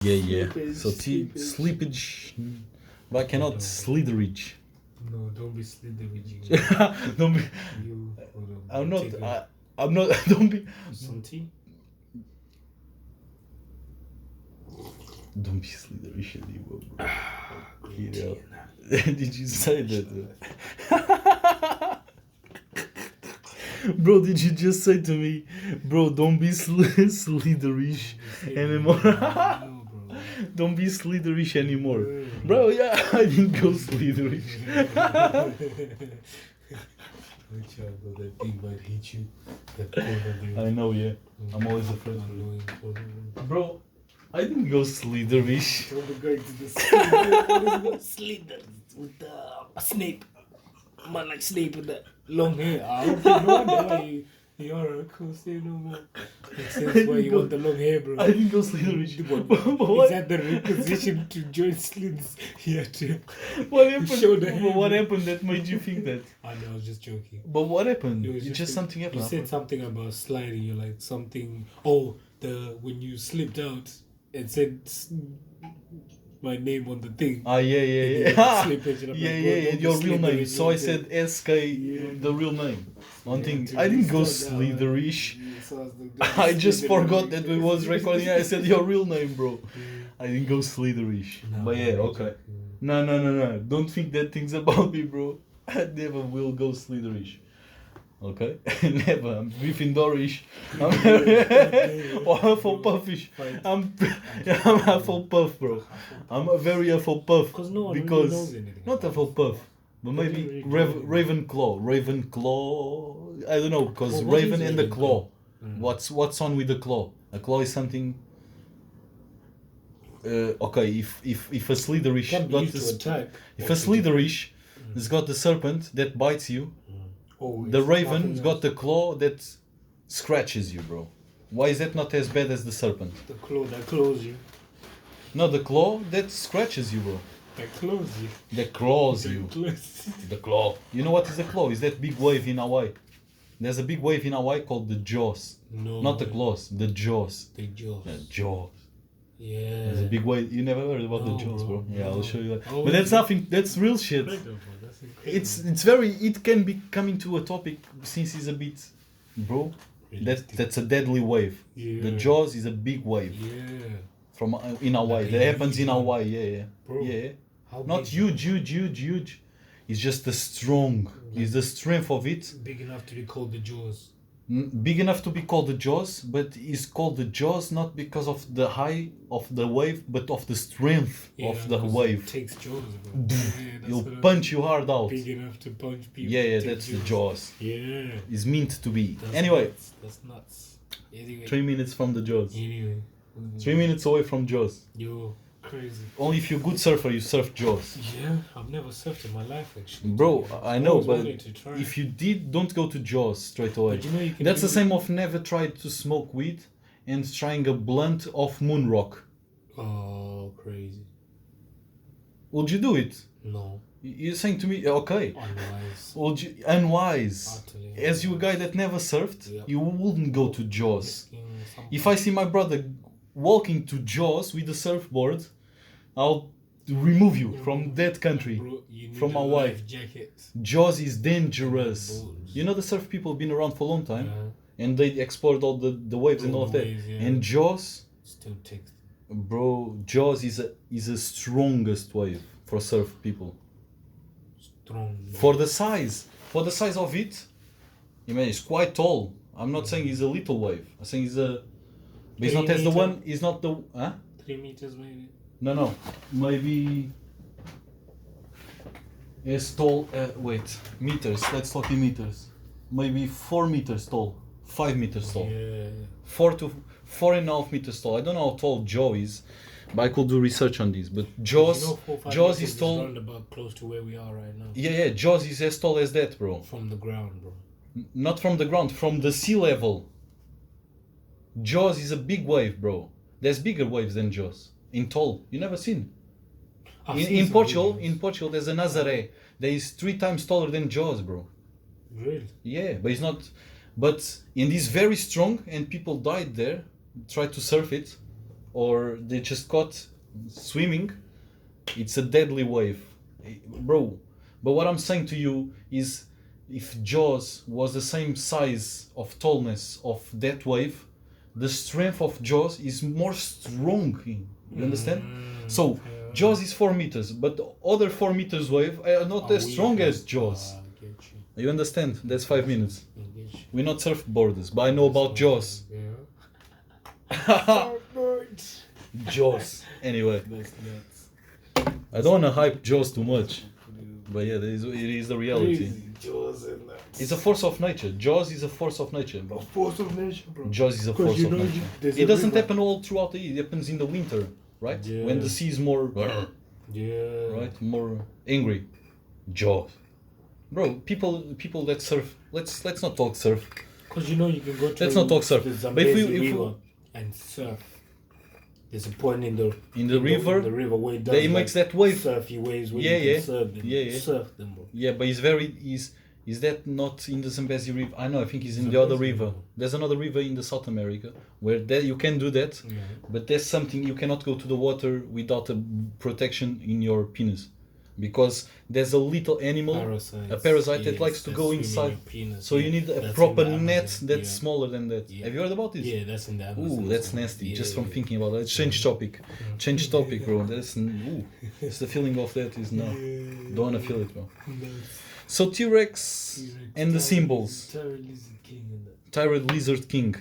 Yeah. Sleepage, So sleepage, but I cannot sliderage. No, don't be slithery. Don't be. You, I'm not. I'm not. Don't be. Some tea? Don't be sliderish anymore, bro. Green You know. tea and that. Did you say that? Bro, did you just say to me, bro, don't be sliderish anymore? No, bro. Don't be sliderish anymore. Bro, yeah, I didn't go sliderish. Watch out, bro. That thing might hit you. That corner, I know, yeah. I'm always afraid. Annoying corner. Bro, I didn't go sliderish. Don't be going to the slither. Slither with a Snape. Man like Snape with that long hair. I don't think no wonder why you're a cool say no more. Makes sense why you want the long hair, bro. I didn't go sliderish. Is that the requisition to join Slids? Yeah, too. What happened? Show the hair, What bro. happened that made you think that? I know, I was just joking. But what happened? It was Just something happened. You said something about sliding. You're like something. Oh, when you slipped out and said my name on the thing. Yeah. Slippage, and I'm Yeah, like, bro, don't be your real slippery, name. So I don't said be- SK, the real name. One thing, dude, I didn't go slow down, sliderish. Yeah, so I was like, I just slippery. forgot that we was recording. I said your real name, bro. I didn't go sliderish. No, But yeah, okay. No. Don't think that things about me, bro. I never will go sliderish. Okay? Never. I'm Gryffindorish. I'm or Hufflepuffish. I'm Hufflepuff, bro. I'm a very Hufflepuff. Because no one really Because knows anything not about Hufflepuff, but maybe Ravenclaw. Ravenclaw. I don't know, because Well, what Raven is and the claw. Ravenclaw? What's on with the claw? A claw is something. Okay, if a Slitherish Can be got used to this, attack. if a Slitherish has got the serpent that bites you, the Raven's got the claw that scratches you, bro. Why is that not as bad as the serpent? The claw that claws you. No, the claw that scratches you, bro. That claws you. That claws That you. claws. The claw. You know what is the claw? Is that big wave in Hawaii? There's a big wave in Hawaii called the jaws. No. Not the claws, the jaws. The jaws. The jaws. Yeah. There's a big wave. You never heard about No, the jaws, bro? bro. Yeah, I'll No. show you that. Oh, But that's yeah. nothing. That's real shit. That's incredible. It's very. It can be coming to a topic since it's a bit, bro. That's a deadly wave. Yeah. The jaws is a big wave Yeah. from in Hawaii. Like That a happens huge in one. Hawaii. Yeah. Bro, Yeah. How Not big? huge. It's just the strong. It's the strength of it. Big enough to be called the jaws. Big enough to be called the jaws, but it's called the jaws not because of the height of the wave, but of the strength of the 'cause wave. It takes jaws, bro. Yeah, that's It'll what I- punch you hard out. Big enough to punch people. Yeah, Take that's the jaws. Yeah. It's meant to be. That's Anyway, nuts. That's nuts. Anyway. 3 minutes from the jaws. Anyway. 3 minutes away from jaws. Yo, crazy. Only if you're a good surfer, you surf jaws. Yeah, I've never surfed in my life actually. Bro, I know, always but wanted to try. if you did, don't go to jaws straight away. But you know you can That's do- the same of never tried to smoke weed and trying a blunt of moon rock. Oh, crazy. Would you do it? No, You're saying to me, okay. unwise. Would you, unwise. Utterly As you a guy that never surfed, Yeah. you wouldn't go to jaws. Risking some- If I see my brother walking to jaws with a surfboard, I'll remove you from that country. Bro, you need from a my wife. life jacket. Jaws is dangerous. Balls. You know the surf people have been around for a long time, Yeah, and they explored all the waves and All all of the that. waves, yeah. And Jaws, still takes. bro, Jaws is the strongest wave for surf people. Strong. For the size of it, I mean, it's quite tall. I'm not saying it's a little wave. I'm saying it's a. But it's 3 not as the meter? one. It's not the. Huh? 3 meters maybe. No. Maybe. As tall. Wait, meters. Let's talk in meters. Maybe 4 meters tall. 5 meters tall. Yeah. 4.5 meters tall. I don't know how tall Jaw is, but I could do research on this. But Jaws, You know, 4, 5 Jaws meters is tall. roundabout close to where we are right now. Yeah. Jaws is as tall as that, bro. From the ground, bro. Not from the ground, from the sea level. Jaws is a big wave, bro. There's bigger waves than Jaws. In tall. You never seen. I've seen In some Portugal, videos. there's a Nazaré. That is 3 times taller than Jaws, bro. Really? Yeah, but it's not. But in this very strong, and people died there, tried to surf it, or they just caught swimming, it's a deadly wave, bro. But what I'm saying to you is, if Jaws was the same size of tallness of that wave, the strength of Jaws is more strong. You understand? So Jaws is 4 meters, but the other 4 meters wave are not as strong as Jaws. You understand? That's 5 minutes. We're not surfboarders, but I know about Jaws. Jaws. Anyway, I don't want to hype Jaws too much, but yeah, it is the reality. It's a force of nature. Jaws is a force of nature, bro. Force of nature, bro. Jaws is a force of nature. It doesn't happen all throughout the year. It happens in the winter, right? Yeah. When the sea is more, right, more angry. Jaws, bro. People that surf. Let's not talk surf. Because you know you can go to Let's not talk surf. the But Zambezi River and surf. There's a point in the river, the river where it does they makes that wave. surfy waves where Yeah, you can yeah. surf them. Yeah, yeah. Surf them, bro. Yeah, but is that not in the Zambezi River? I know. I think it's in the other river. There's another river in the South America where you can do that, Yeah. but there's something you cannot go to the water without a protection in your penis, because there's a little animal, a parasite that likes to go inside. So you need a proper net that's smaller than that. Yeah. Have you heard about this? Yeah, that's in the Amazon. Ooh, that's nasty. Just from thinking about it. Change topic. Change topic, bro. It's the feeling of that is no. Don't wanna feel it, bro. So T-Rex and the symbols. Tyrant Lizard King.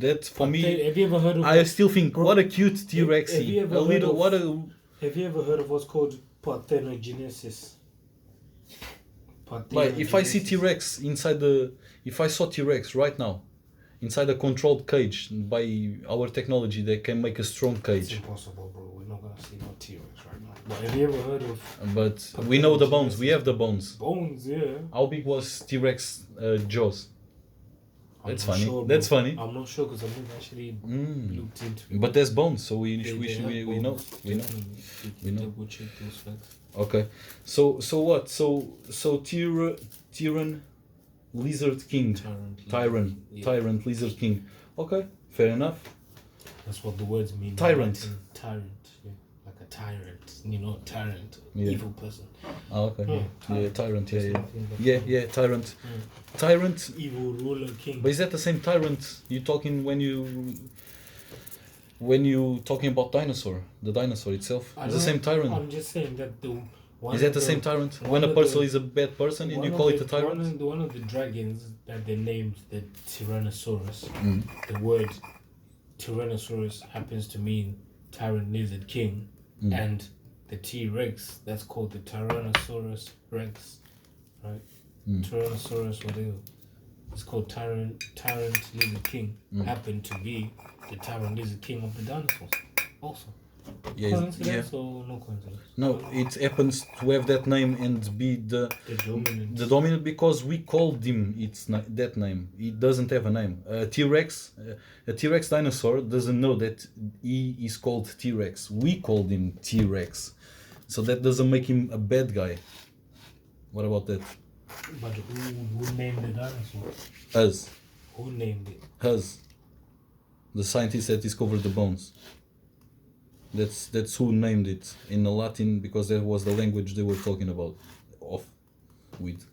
That for me, Have you ever heard of? I still think what a cute T-Rex. Have you ever A little heard of- what a. Have you ever heard of what's called parthenogenesis? Like if I see T-Rex if I saw T-Rex right now, inside a controlled cage by our technology, they can make a strong It's cage. impossible, bro. We're not gonna see no T-Rex right now. But have you ever heard of But we know the bones. We have the bones. bones? Yeah. How big was T-Rex jaws? I'm That's not funny. sure, That's bro. funny. I'm not sure because I've never actually looked into it. But there's bones, so we They know. have We know. bones. We know. Double check those facts. Okay. So what? So Tyrant Lizard King. Tyrant Lizard King. Okay, fair enough. That's what the words mean. Tyrant. Tyrant. Yeah. Like a tyrant. You know, tyrant. Yeah. Evil person. Oh, okay. Yeah, Tyrant. Yeah. Something like Yeah, Tyrant. Tyrant. Evil ruler king. But is that the same Tyrant you talking when you talking about dinosaur? The dinosaur itself. It's the same Tyrant. I'm just saying that the one Is that of the same tyrant? one When a of person the- is a bad person and one you of call it the- a tyrant? One of the dragons that they named the Tyrannosaurus. Mm. The word Tyrannosaurus happens to mean tyrant lizard king, and the T-Rex that's called the Tyrannosaurus Rex, right? Tyrannosaurus whatever. It's called tyrant lizard king. Happened to be the tyrant lizard king of the dinosaurs. Also. Yeah, Coincidence or no coincidence? No, it happens to have that name and be the dominant because we called him that name. It doesn't have a name. A T-Rex dinosaur doesn't know that he is called T-Rex. We called him T-Rex, so that doesn't make him a bad guy. What about that? But who named the dinosaur? Us, Who named it? us, the scientists that discovered the bones. That's who named it in the Latin because that was the language they were talking about. With.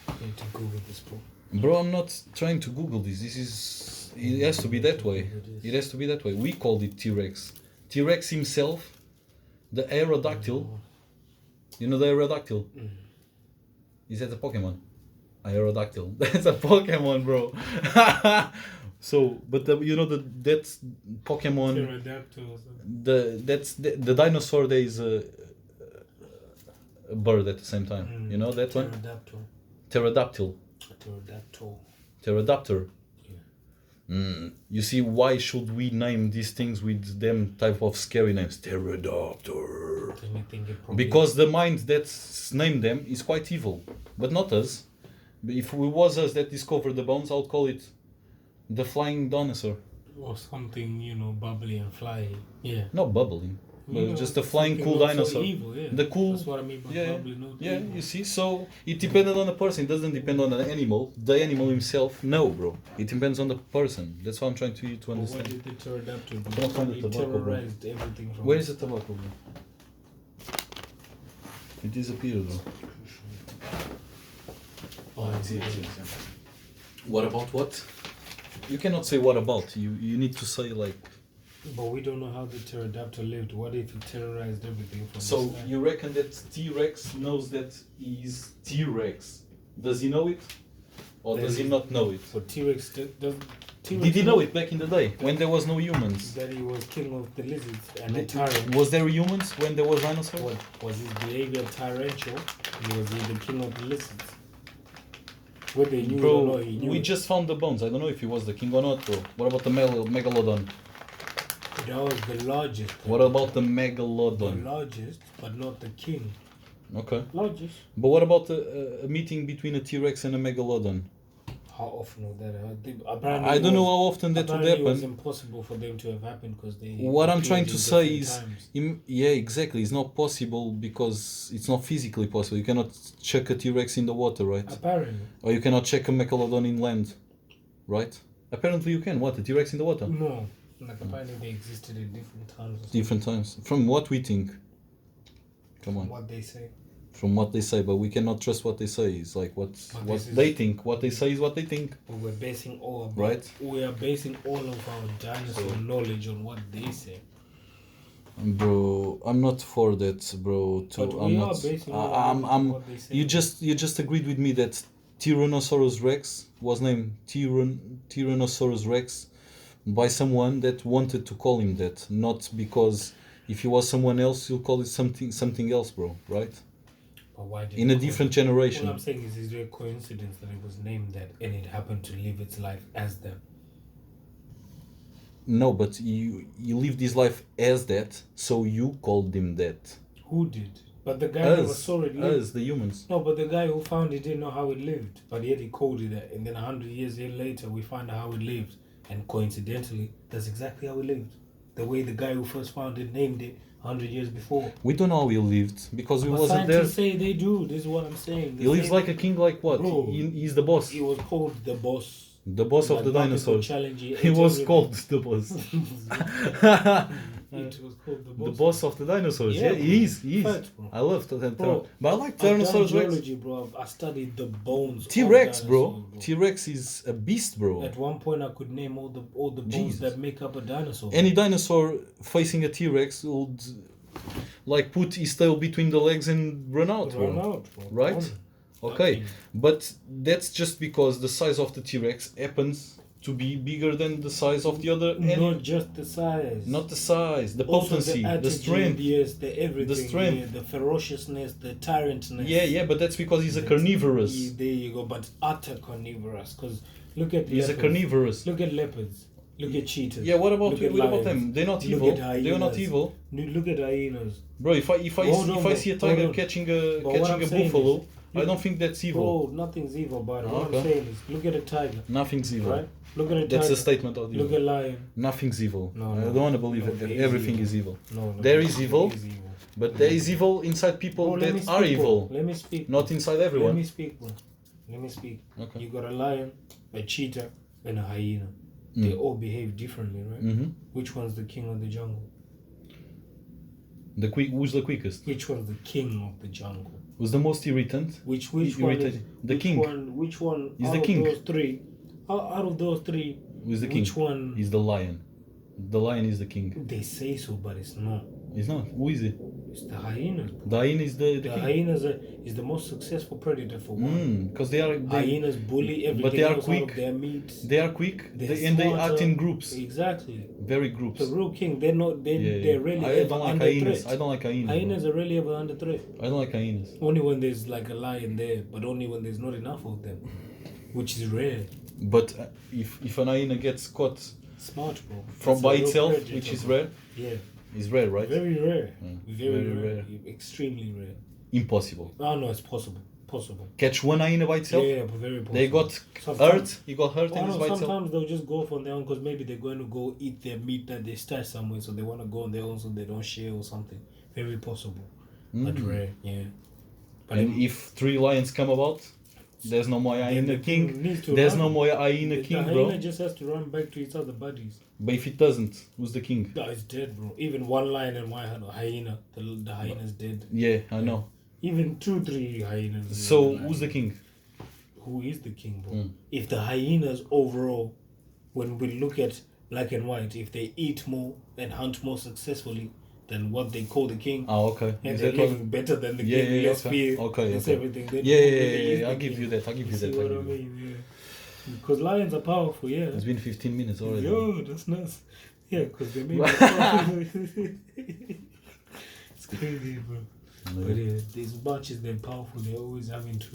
I need to Google this, bro. Bro, I'm not trying to Google this. It has to be that way. It has to be that way. We called it T-Rex. T-Rex himself, the Aerodactyl. You know the Aerodactyl? Is that a Pokemon? Aerodactyl. That's a Pokemon, bro. So, but that's Pokemon. The dinosaur. There is a bird at the same time. You know that one? Pterodactyl. Pterodactyl. You see, why should we name these things with them type of scary names? Pterodactyl. Because the mind that's named them is quite evil, but not us. If it was us that discovered the bones, I would call it the flying dinosaur. Or something, bubbly and fly. Yeah. Not bubbling. but You know, just a flying something cool not so dinosaur. evil, yeah. The cool. That's what I mean by Yeah, probably not yeah. evil. You see, so it depended on the person. It doesn't depend on the animal. The animal himself, no, bro. It depends on the person. That's what I'm trying to But what understand. did the pterodactyl do? Cannot find the It tobacco, bro. terrorized everything from Where is the tobacco, bro? It disappeared, bro. Oh, it's here. What about what? You cannot say what about. You need to say like. But we don't know how the pterodactyl lived. What if it terrorized everything from So this time? you reckon that T-Rex knows that he's T-Rex? Does he know it, or does he not know it? But T-Rex does. Did he know it back in the day when there was no humans? That he was king of the lizards and a tyrant. Was there humans when there was dinosaurs? What was his behavior tyrantial? Was he the king of the lizards? Whether he knew it or not, Bro, he knew we it. just found the bones. I don't know if he was the king or not, bro. What about the megalodon? That was the largest. What about the The megalodon? largest, but not the king. Okay. Largest. But what about a meeting between a T-Rex and a megalodon? How often would that happen? Apparently I don't know it was- how often that would apparently It was happen. impossible for them to have happened because they. What I'm trying appeared to in say different is, times. yeah, exactly. It's not possible because it's not physically possible. You cannot check a T-Rex in the water, right? Apparently. Or you cannot check a megalodon in land, right? Apparently you can. What? A T-Rex in the water? No. Like apparently they existed in different times. Or Different times. From what we think. Come from on. what they say. From what they say, but we cannot trust what they say. It's like what this is- they think. What they say is what they think. But we're basing all of Right. We are basing all of our dinosaur knowledge on what they say. Bro, I'm not for that, bro. But I'm we not. are basing all I'm. of I'm. what they say. You just agreed with me that Tyrannosaurus Rex was named Tyrannosaurus Rex by someone that wanted to call him that, not because if he was someone else, you'll call it something else, bro. Right? But why did In a it call different it- generation. All I'm saying is there a coincidence that it was named that and it happened to live its life as them? No, but you lived his life as that, so you called him that. Who did? But the guy never Us, saw it live. us, the humans. No, but the guy who found it didn't know how it lived. But yet he called it that. And then 100 years later, we find out how it lived. And coincidentally, that's exactly how it lived. The way the guy who first found it named it 100 years before. We don't know how he lived because we But wasn't there. scientists say they do. This is what I'm saying. They He lives say like a king, like what? Bro, He's the boss. He was called the boss. The boss of Like the one people dinosaurs. challenge He was called the boss. It was called the boss. The boss of the dinosaurs. Yeah, Yeah, bro. he is. He is. Facts, bro. I love that. Bro, But I like I've done Tyrannosaurus Rex. geology, bro. I studied the bones. T-Rex, of bro. dinosaurs, T-Rex is a beast, bro. At one point, I could name all the bones Jesus. that make up a dinosaur. Any dinosaur facing a T-Rex would like put his tail between the legs and run out, bro. Run out, bro. Right? Run. Okay, Nothing. but that's just because the size of the T-Rex happens to be bigger than the size of the other animal. Not just the size. Not the size, the Also potency, the attitude, strength. Yes, the everything. The strength. Yeah, the ferociousness, the tyrantness. Yeah, but that's because he's a carnivorous. There you go. But utter carnivorous. Because look at He's a leopards. carnivorous. Look at leopards. Look at cheetahs. Yeah, what about Look at what about lions. them? They're not Look evil. at They're not hyenas. evil, Look at hyenas. bro. If I Hold on, if I bro. see a Hold tiger on. catching a But what I'm saying buffalo, is, I don't think that's evil. Bro, nothing's evil about it. What Okay. I'm saying is, look at a tiger, Nothing's evil. right? Look at a tiger. That's a statement of Look evil. at lion. Nothing's evil. No, I no. don't want to believe No, that there is everything evil. is evil. No, There is evil. There is evil. But there is evil inside people Bro, let me that are speak, bro. evil, Let me speak. not inside Let everyone. me speak, bro. Let me speak. Okay. You got a lion, a cheetah, and a hyena. They all behave differently, right? Mm-hmm. Which one's the king of the jungle? Who's the quickest? Which one's the king of the jungle? Who's the most irritant? Which one is The which king. Which one He's out the of king. those three? Out of those three, Who's the king? which one? He's the lion. The lion is the king. They say so, but it's not. He's not. Who is it? It's the hyenas. The hyena is the The king. hyenas is the most successful predator for one. Because they are Hyenas bully everything but they are else out quick. of their meat. they are quick They're and they smarter. act in groups. Exactly. Very groups. The real king. They're not. They're really I ever don't like under hyenas. threat. I don't like hyenas. Hyenas are really ever under threat. I don't like hyenas. Only when there's like a lion there, but only when there's not enough of them, which is rare. But if an hyena gets caught Smart, bro. from That's by a real itself, predator, which is bro. rare, Yeah. is rare, right? Very rare. Mm. Very, Very rare. rare. Extremely rare. Impossible. Oh no, it's possible. possible. Catch one hyena by itself? Yeah, but very possible. They got Sometimes- hurt. He got hurt Oh, and no, it's by itself. sometimes they'll just go off on their own because maybe they're going to go eat their meat that they stash somewhere, so they want to go on their own so they don't share or something. Very possible, but rare, yeah. But And if 3 lions come about, there's no more hyena the king. needs to There's run. no more hyena The king, hyena bro. just has to run back to its other buddies. But if it doesn't, who's the king? No, it's dead, bro. Even one lion and one hyena, the hyena's dead. Yeah, I know. Even 2-3 hyenas. So and who's the king? Who is the king, bro? Mm. If the hyenas overall, when we look at black and white, if they eat more and hunt more successfully than what they call the king, Oh, okay. and Is they're that what? living better than the Yeah, king, yeah, less okay. fear, Okay, less okay. everything. Then Yeah, who yeah, really yeah, is yeah. the I'll give king? you that. I'll give you See that. what I I'll give you mean? Yeah. Because lions are powerful, yeah. that. It's been 15 minutes already. Yo, that's nice. Yeah, because they make it's crazy, bro. But yeah, as much as they're powerful, they're always having to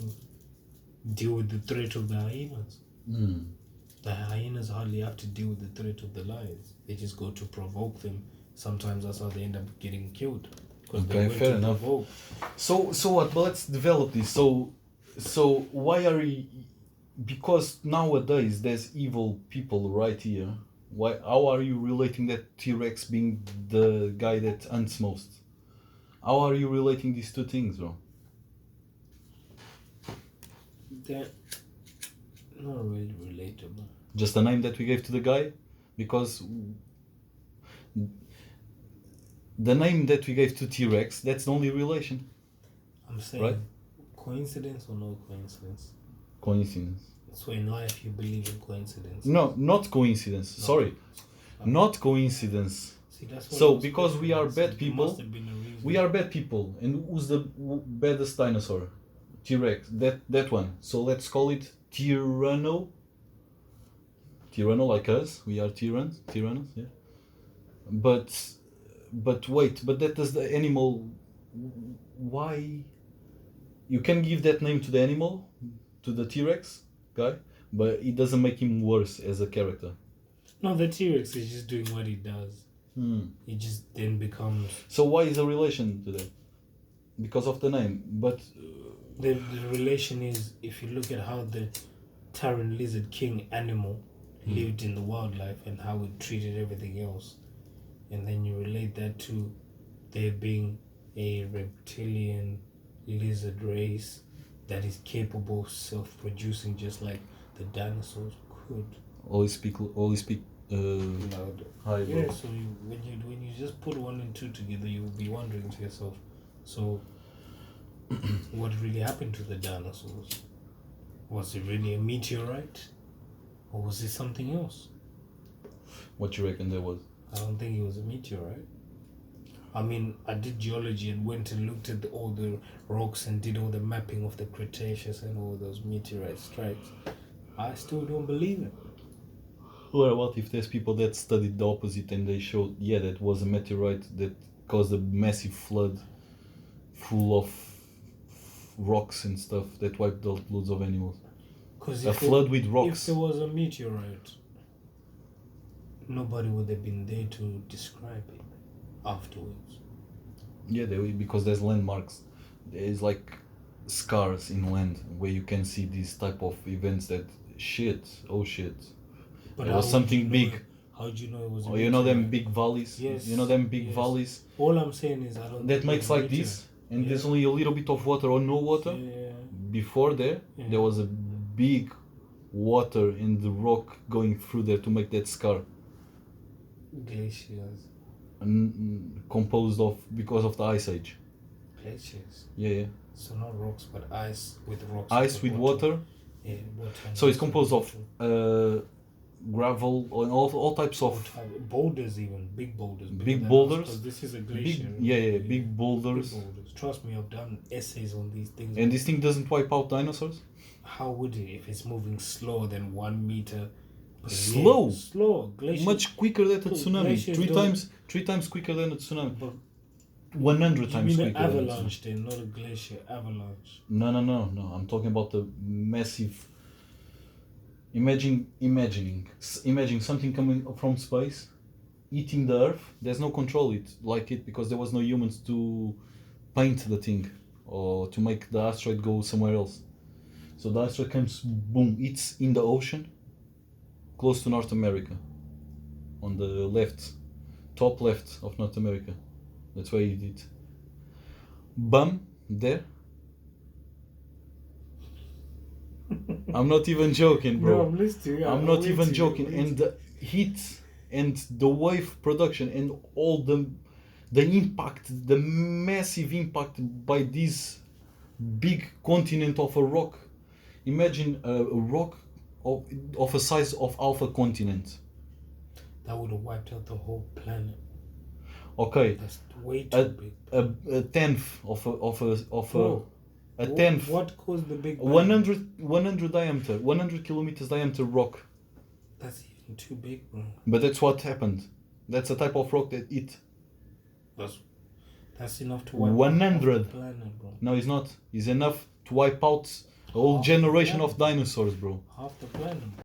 deal with the threat of the hyenas. Mm. The hyenas hardly have to deal with the threat of the lions. They just go to provoke them. Sometimes that's how they end up getting killed. Because Okay, fair enough. Provoke. So what? But let's develop this. So why are we? Because nowadays there's evil people right here. Why? How are you relating that T-Rex being the guy that hunts most? How are you relating these two things, bro? They're not really relatable. Just the name that we gave to the guy, because the name that we gave to T-Rex, that's the only relation. I'm saying, Right. coincidence or no coincidence? Coincidence. So in life you believe in coincidence. No, not coincidence. Sorry, not coincidence. See, that's what So, I was because we are questioning. bad There people, must have been a reason. We are bad people, and who's the baddest dinosaur? T-Rex. That one. So let's call it Tyranno. Tyranno, like us. We are Tyrannos. Yeah. But wait. But that is the animal. Why? You can give that name to the animal, to the T-Rex guy, but it doesn't make him worse as a character. No, the T-Rex is just doing what he does. Hmm. He just then becomes So why is a relation to that? Because of the name, but. the relation is, if you look at how the tyrant lizard king animal lived in the wildlife and how it treated everything else, and then you relate that to there being a reptilian lizard race that is capable of self-producing just like the dinosaurs could. Always speak Louder. high, bro. Yeah, so when you just put 1 and 2 together, you will be wondering to yourself, so what really happened to the dinosaurs? Was it really a meteorite? Or was it something else? What you reckon there was? I don't think it was a meteorite. I mean, I did geology and went and looked at all the rocks and did all the mapping of the Cretaceous and all those meteorite strikes. I still don't believe it. Or what if there's people that studied the opposite and they showed, yeah, that was a meteorite that caused a massive flood full of rocks and stuff that wiped out loads of animals. A flood with If rocks. there was a meteorite, nobody would have been there to describe it afterwards. Yeah, because there's landmarks. There's like scars in land where you can see these type of events that shit. But There how was would something you know big. How do you know it was a Or you know them meteorite? big valleys? Yes, You know them big yes. valleys All I'm saying is I don't that think makes it was like a this and Yeah. there's only a little bit of water or no water? meteorite. Yeah. Before there Yeah. was a big water in the rock going through there to make that scar. Glaciers. Composed of because of the ice age. Glaciers. Yeah. So not rocks, but ice with rocks. Ice with water. Yeah, water. and So it's ice composed with of gravel and all types of boulders, even big boulders. Big bigger than us, boulders? 'cause this is a big glacier. big boulders. Big boulders. Trust me, I've done essays on these things. And this thing doesn't wipe out dinosaurs? How would it if it's moving slower than 1 meter? per Slow? year? Slow. Glacier. Much quicker than a Look, tsunami. glaciers Three don't- times quicker than a tsunami. But 100 you times mean quicker an than a tsunami. avalanche then, not a glacier avalanche. No. I'm talking about the massive. Imagine something coming from space, eating the Earth. There's no control it because there was no humans to paint the thing. or to make the asteroid go somewhere else. So the asteroid comes, boom, it's in the ocean, close to North America, on the left, top left of North America. That's where he did. Bam, there. I'm not even joking, bro. No, I'm listening. I'm not even joking. And the heat and the wave production and all the impact, the massive impact by this big continent of a rock. Imagine a rock of a size of Alpha continent. That would have wiped out the whole planet. Okay, That's way too big. a tenth of Bro, a tenth. What caused the big bang? 100 diameter, 100 kilometers diameter rock. That's even too big, bro. But that's what happened. That's a type of rock that it. That's enough to wipe 100. out the planet, bro. No, it's not. It's enough to wipe out a whole generation of dinosaurs, bro. Half the planet.